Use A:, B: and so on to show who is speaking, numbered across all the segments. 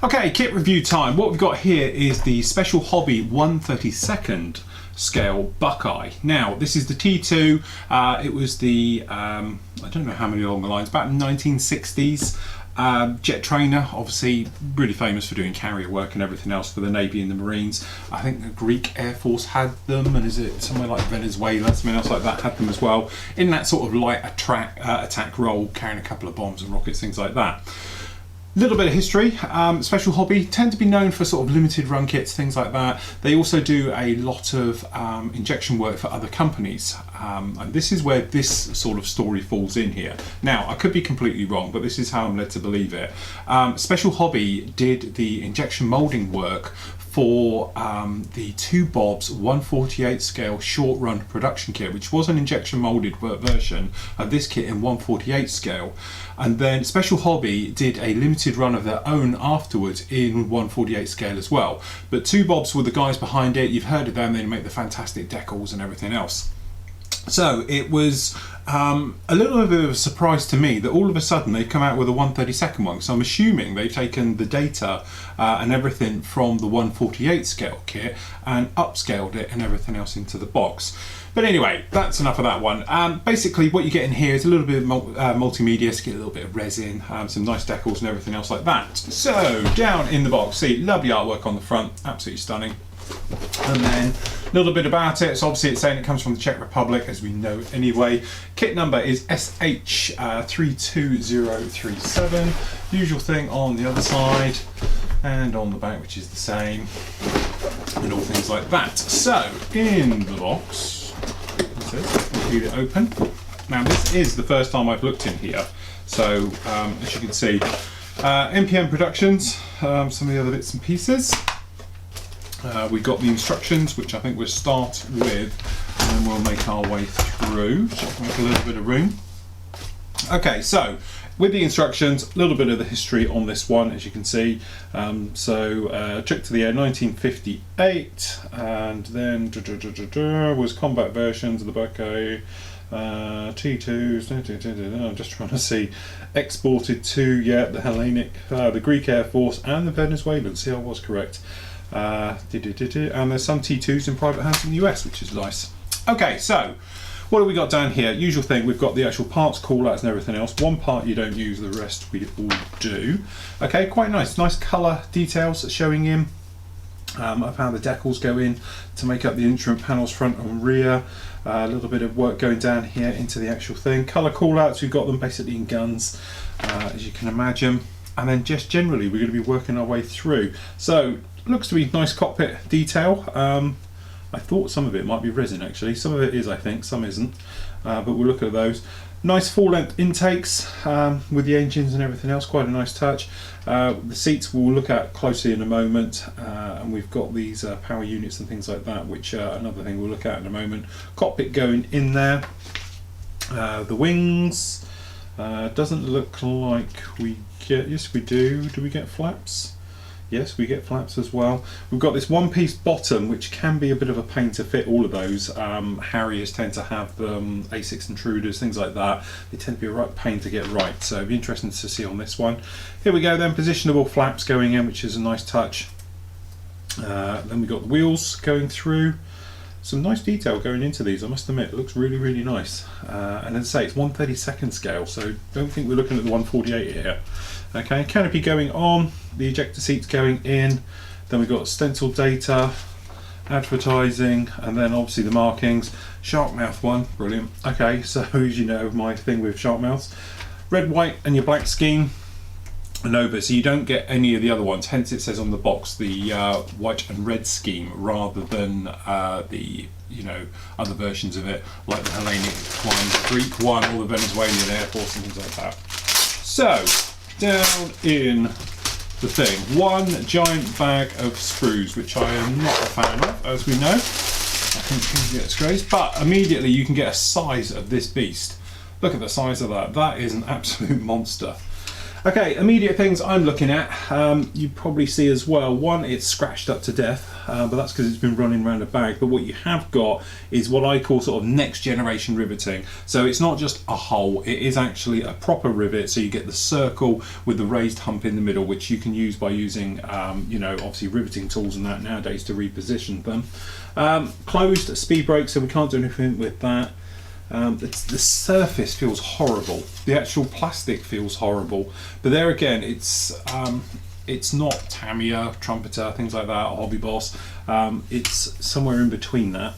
A: Okay, kit review time. What we've got here is the Special Hobby 1/32 scale Buckeye. Now, this is the T2. It was the, I don't know how many along the lines, about 1960s. Jet trainer, obviously really famous for doing carrier work and everything else for the Navy and the Marines. I think the Greek Air Force had them, and is it somewhere like Venezuela, something else like that had them as well, in that sort of light attack role, carrying a couple of bombs and rockets, things like that. Little bit of history. Special Hobby tend to be known for sort of limited run kits, things like that. They also do a lot of injection work for other companies, and this is where this sort of story falls in here. Now, I could be completely wrong, but this is how I'm led to believe it. Special Hobby did the injection molding work for the 2 Bob's 1/48 scale short run production kit, which was an injection molded version of this kit in 1/48 scale. And then Special Hobby did a limited run of their own afterwards in 1/48 scale as well. But 2 Bob's were the guys behind it. You've heard of them. They make the fantastic decals and everything else. So it was a little bit of a surprise to me that all of a sudden they've come out with a 1/32 one. So I'm assuming they've taken the data and everything from the 1/48 scale kit and upscaled it and everything else into the box. But anyway, that's enough of that one. Basically what you get in here is a little bit of multimedia, so you get a little bit of resin, some nice decals and everything else like that. So down in the box, see, lovely artwork on the front, absolutely stunning. And then a little bit about it. So obviously it's saying it comes from the Czech Republic, as we know anyway. Kit number is SH32037. Usual thing on the other side and on the back, which is the same, and all things like that. So in the box, leave it open. Now this is the first time I've looked in here, so as you can see, MPM Productions, some of the other bits and pieces. We've got the instructions, which I think we'll start with, and then we'll make our way through, just to make a little bit of room. Okay, so with the instructions, a little bit of the history on this one, as you can see. Trick to the Air 1958, and then was combat versions of the Buckeye, T2s, I'm just trying to see, exported to, yeah, the Hellenic, the Greek Air Force and the Venezuelan, see I was correct. And there's some T2s in private hands in the US, which is nice. Okay, so what have we got down here? Usual thing, we've got the actual parts, call-outs and everything else. One part you don't use, the rest we all do. Okay, quite nice colour details showing in. I've found the decals go in to make up the instrument panels front and rear. A little bit of work going down here into the actual thing. Colour call-outs, we've got them basically in guns, as you can imagine. And then just generally we're going to be working our way through. So looks to be nice cockpit detail. I thought some of it might be resin actually, some of it is I think, some isn't, but we'll look at those. Nice full length intakes with the engines and everything else, quite a nice touch. The seats we'll look at closely in a moment, and we've got these power units and things like that, which another thing we'll look at in a moment. Cockpit going in there. The wings, doesn't look like we get, yes we do we get flaps? Yes, we get flaps as well. We've got this one-piece bottom, which can be a bit of a pain to fit all of those. Harriers tend to have them, A6 intruders, things like that. They tend to be a right pain to get right, so it'll be interesting to see on this one. Here we go then, positionable flaps going in, which is a nice touch. Then we've got the wheels going through. Some nice detail going into these, I must admit. It looks really, really nice. And as I say, it's 1/32 scale, so don't think we're looking at the 1/48 here. Okay, canopy going on, the ejector seats going in, then we've got stencil data, advertising, and then obviously the markings. Shark mouth one, brilliant. Okay, so as you know, my thing with shark mouths, red, white, and your black scheme. Nova, so you don't get any of the other ones, hence it says on the box the white and red scheme rather than the other versions of it, like the Hellenic one, the Greek one, or the Venezuelan Air Force and things like that. So down in the thing, one giant bag of screws, which I am not a fan of, as we know. I think you can get screws, but immediately you can get a size of this beast. Look at the size of that. That is an absolute monster. Okay, immediate things I'm looking at, you probably see as well. One, it's scratched up to death. but that's because it's been running around a bag. But what you have got is what I call sort of next generation riveting. So it's not just a hole, it is actually a proper rivet. So you get the circle with the raised hump in the middle, which you can use by using you know, obviously riveting tools and that nowadays to reposition them. Closed speed brake, so we can't do anything with that. The surface feels horrible. The actual plastic feels horrible. But there again, it's not Tamiya, Trumpeter, things like that, or Hobby Boss. It's somewhere in between that.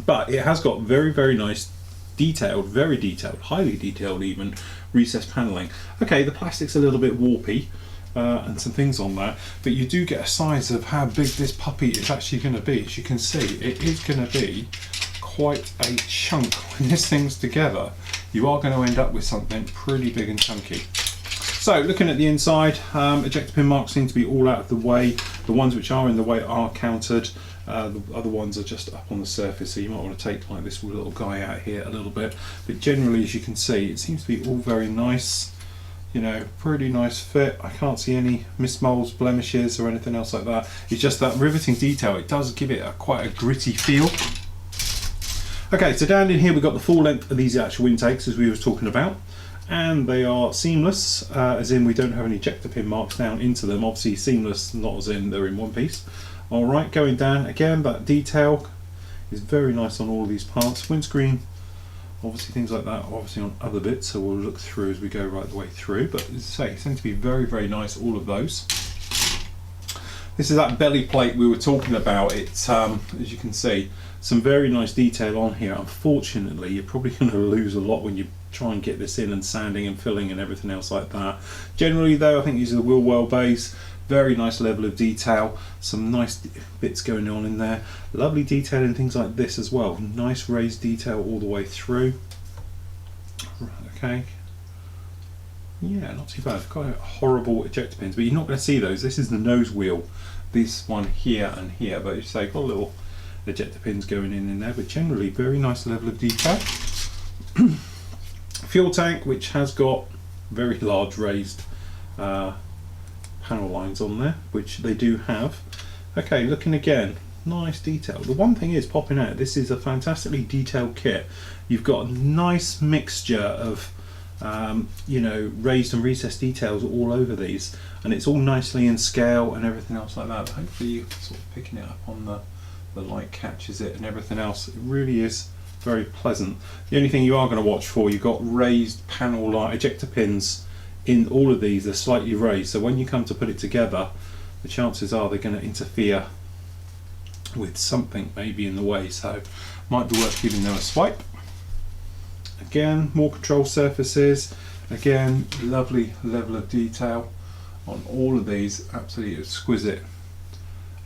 A: But it has got very, very nice, detailed, very detailed, highly detailed even, recessed panelling. Okay, the plastic's a little bit warpy. And some things on there, but you do get a size of how big this puppy is actually going to be. As you can see, it is going to be quite a chunk. When this thing's together, you are going to end up with something pretty big and chunky. So looking at the inside, ejector pin marks seem to be all out of the way. The ones which are in the way are countered. The other ones are just up on the surface, so you might want to take like this little guy out here a little bit. But generally, as you can see, it seems to be all very nice. You know, pretty nice fit. I can't see any mismolds, blemishes or anything else like that. It's just that riveting detail, it does give it quite a gritty feel. Okay, so down in here we've got the full length of these actual intakes as we were talking about, and they are seamless, as in we don't have any ejector pin marks down into them. Obviously seamless, not as in they're in one piece. Alright, going down again, that detail is very nice on all of these parts. Windscreen, obviously things like that, obviously on other bits, so we'll look through as we go right the way through. But as I say, it seems to be very, very nice, all of those. This is that belly plate we were talking about. It's, as you can see, some very nice detail on here. Unfortunately, you're probably going to lose a lot when you try and get this in and sanding and filling and everything else like that. Generally though, I think these are the wheel well bays. Very nice level of detail, some nice bits going on in there. Lovely detail in things like this as well. Nice raised detail all the way through. Okay. Yeah, not too bad. Quite horrible ejector pins, but you're not going to see those. This is the nose wheel. This one here and here, but you say got little ejector pins going in there, but generally very nice level of detail. Fuel tank, which has got very large raised panel lines on there, which they do have. Okay, looking again, nice detail. The one thing is popping out, this is a fantastically detailed kit. You've got a nice mixture of you know, raised and recessed details all over these, and it's all nicely in scale and everything else like that. But hopefully you're sort of picking it up on the light catches it and everything else. It really is very pleasant. The only thing you are going to watch for, you've got raised panel light ejector pins in all of these. They're slightly raised, so when you come to put it together, the chances are they're going to interfere with something maybe in the way, so might be worth giving them a swipe. Again, more control surfaces. Again, lovely level of detail on all of these, absolutely exquisite.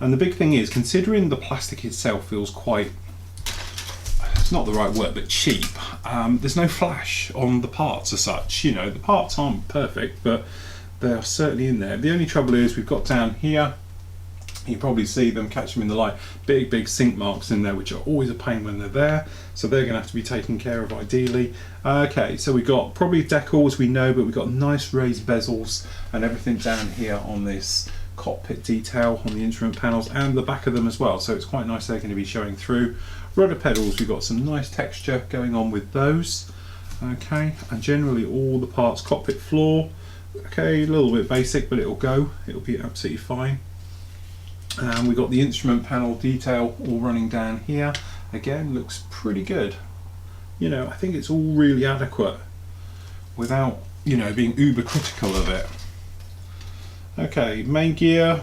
A: And the big thing is, considering the plastic itself feels quite, it's not the right word, but cheap, there's no flash on the parts as such. You know, the parts aren't perfect, but they're certainly in there. The only trouble is we've got down here, you probably see them, catch them in the light, big sink marks in there, which are always a pain when they're there, so they're going to have to be taken care of ideally. Okay, so we've got probably decals, we know, but we've got nice raised bezels and everything down here on this cockpit detail on the instrument panels and the back of them as well, so it's quite nice they're going to be showing through. Rudder pedals, we've got some nice texture going on with those. Okay, and generally all the parts, cockpit floor, okay, a little bit basic, but it'll be absolutely fine. And we've got the instrument panel detail all running down here. Again, looks pretty good. You know, I think it's all really adequate without, you know, being uber critical of it. Okay, main gear,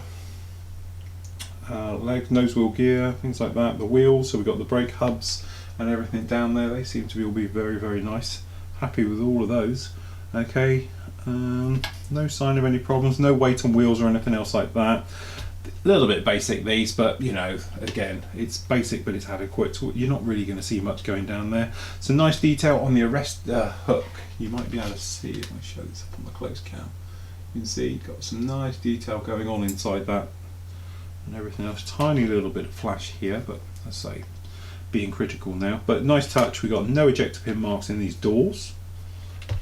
A: leg, nose wheel gear, things like that. The wheels, so we've got the brake hubs and everything down there. They seem to be all be very nice. Happy with all of those. Okay, no sign of any problems, no weight on wheels or anything else like that. A little bit basic these, but you know, again, it's basic but it's adequate. You're not really going to see much going down there. So nice detail on the arrest hook. You might be able to see if I show this up on the close cam. You can see got some nice detail going on inside that and everything else. Tiny little bit of flash here, but as I say, being critical now. But nice touch. We got no ejector pin marks in these doors,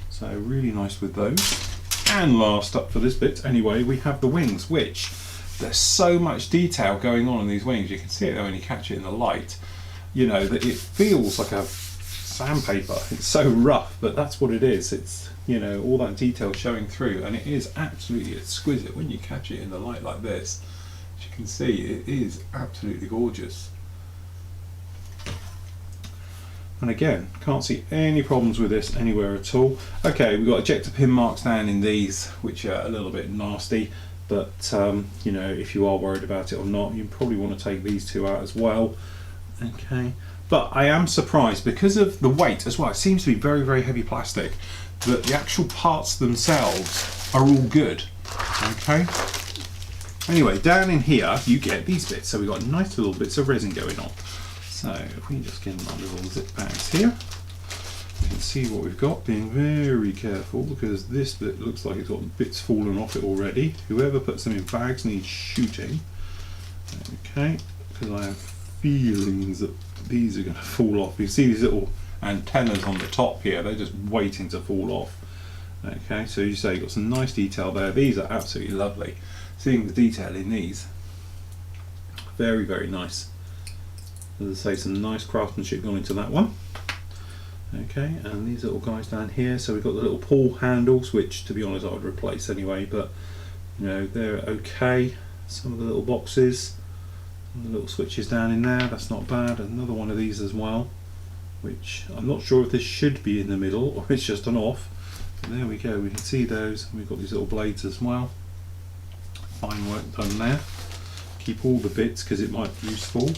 A: so really nice with those. And last up for this bit anyway, we have the wings, which there's so much detail going on in these wings. You can see it when you catch it in the light, you know, that it feels like a sandpaper. It's so rough, but that's what it is. It's, you know, all that detail showing through, and it is absolutely exquisite when you catch it in the light like this. As you can see, it is absolutely gorgeous. And again, can't see any problems with this anywhere at all. Okay, we've got ejector pin marks down in these, which are a little bit nasty, but you know, if you are worried about it or not, you probably want to take these two out as well. Okay, but I am surprised because of the weight as well. It seems to be very, very heavy plastic, that the actual parts themselves are all good. Okay. Anyway, down in here you get these bits. So we've got nice little bits of resin going on. So if we just get our little zip bags here, you can see what we've got, being very careful because this bit looks like it's got bits falling off it already. Whoever puts them in bags needs shooting. Okay, because I have feelings that these are going to fall off. You see these little antennas on the top here, they're just waiting to fall off. Okay, so you say you've got some nice detail there. These are absolutely lovely. Seeing the detail in these, very, very nice. As I say, some nice craftsmanship gone into that one. Okay, and these little guys down here, so we've got the little pull handles, which to be honest I would replace anyway, but you know, they're okay. Some of the little boxes, and the little switches down in there, that's not bad. Another one of these as well, which I'm not sure if this should be in the middle or it's just an off. But there we go, we can see those. We've got these little blades as well. Fine work done there. Keep all the bits because it might be useful.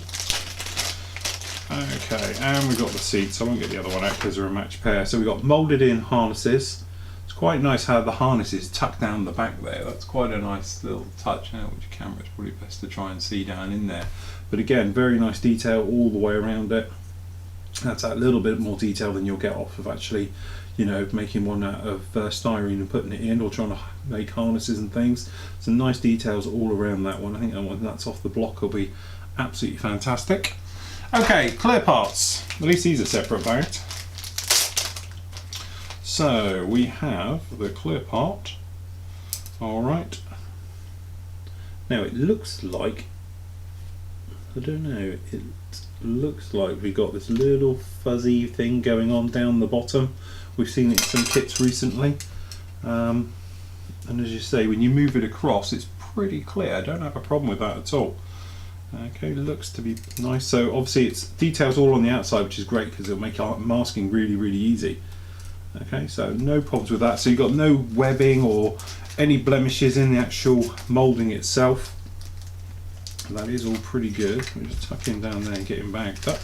A: Okay, and we've got the seats. I won't get the other one out because they're a matched pair. So we've got moulded in harnesses. It's quite nice how the harness is tucked down the back there. That's quite a nice little touch. Now, which camera is probably best to try and see down in there. But again, very nice detail all the way around it. That's a little bit more detail than you'll get off of actually, you know, making one out of styrene and putting it in, or trying to make harnesses and things. Some nice details all around that one. I think that one that's off the block will be absolutely fantastic. Okay, clear parts. At least these are separate bagged. So we have the clear part. Alright. Now it looks like, I don't know, it looks like we've got this little fuzzy thing going on down the bottom. We've seen it in some kits recently. And as you say, when you move it across, it's pretty clear. I don't have a problem with that at all. Okay, looks to be nice. So obviously it's details all on the outside, which is great because it'll make masking really, really easy. Okay, so no problems with that. So you've got no webbing or any blemishes in the actual moulding itself. That is all pretty good. We'll just tuck him down there and get him bagged up.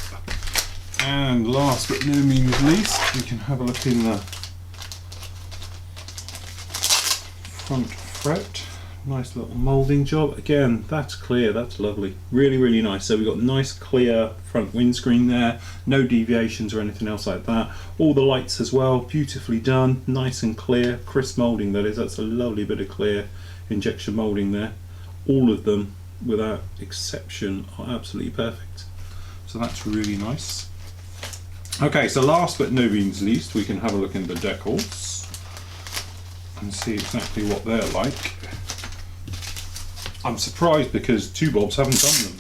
A: And last but no means least, we can have a look in the front fret. Nice little moulding job. Again, that's clear, that's lovely. Really, really nice. So we've got nice clear front windscreen there, no deviations or anything else like that. All the lights as well, beautifully done, nice and clear, crisp moulding that is. That's a lovely bit of clear injection moulding there. All of them, without exception, are absolutely perfect. So that's really nice. Okay, so last but no means least, we can have a look in the decals and see exactly what they're like. I'm surprised because Two Bobs haven't done them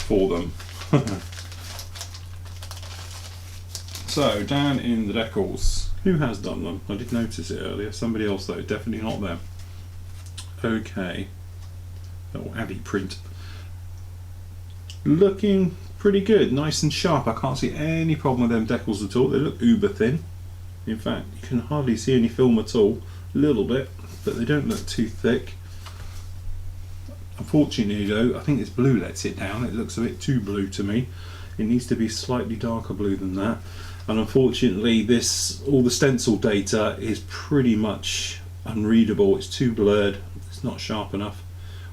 A: for them. So down in the decals, who has done them? I did notice it earlier. Somebody else though, definitely not them. Okay. Oh, Abbey print. Looking pretty good, nice and sharp. I can't see any problem with them decals at all. They look uber thin. In fact, you can hardly see any film at all. A little bit, but they don't look too thick. Unfortunately though, I think this blue lets it down. It looks a bit too blue to me. It needs to be slightly darker blue than that. And unfortunately all the stencil data is pretty much unreadable. It's too blurred, it's not sharp enough,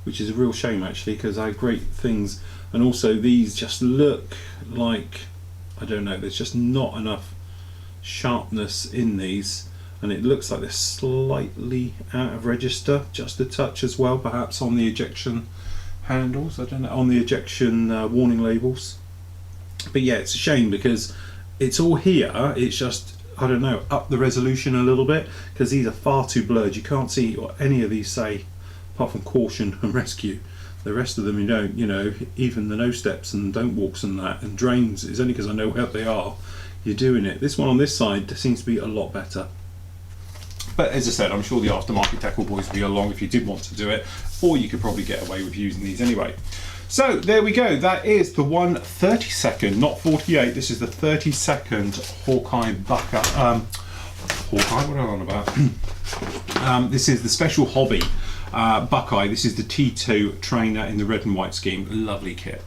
A: which is a real shame actually, because I had great things. And also these just look like, I don't know, there's just not enough sharpness in these. And it looks like they're slightly out of register, just a touch as well, perhaps on the ejection handles, I don't know, on the ejection warning labels. But yeah, it's a shame because it's all here, it's just, I don't know, up the resolution a little bit, because these are far too blurred. You can't see what any of these say
B: apart from caution and rescue. The rest of them you don't, you know, even the no steps and don't walks and that, and drains, it's only because I know what they are, you're doing it. This one on this side seems to be a lot better.
A: But as I said, I'm sure the aftermarket Decal boys will be along if you did want to do it, or you could probably get away with using these anyway. So there we go, that is the 1/32nd, not 48, this is the 32nd Hawkeye Buckeye, Hawkeye, what am I on about? This is the special hobby Buckeye. This is the T2 trainer in the red and white scheme. Lovely kit.